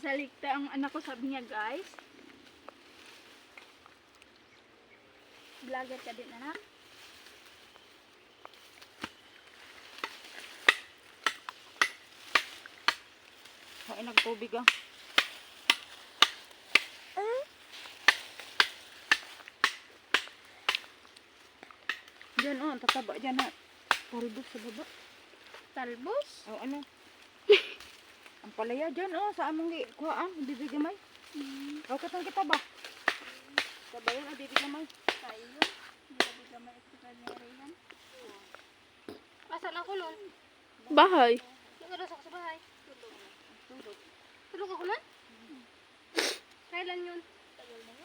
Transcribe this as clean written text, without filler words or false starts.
Sasalikta ang anak ko, sabi niya guys. Vlogger ka din anak. Kain nagtubig ah. Diyan oh, ang tataba dyan ha. Talbos sa baba. Talbos? O ano? Ang palaya dyan oh, sa among kuha ah, bibigyan may. O katong kita ba? Sabayan ang bibigyan may. Tayo. Hindi ka maikot ka niya rin. Asan ako nun? Bahay. Nagalas ako sa bahay. Tulog ako nun? Kailan yun? Tagal na yun.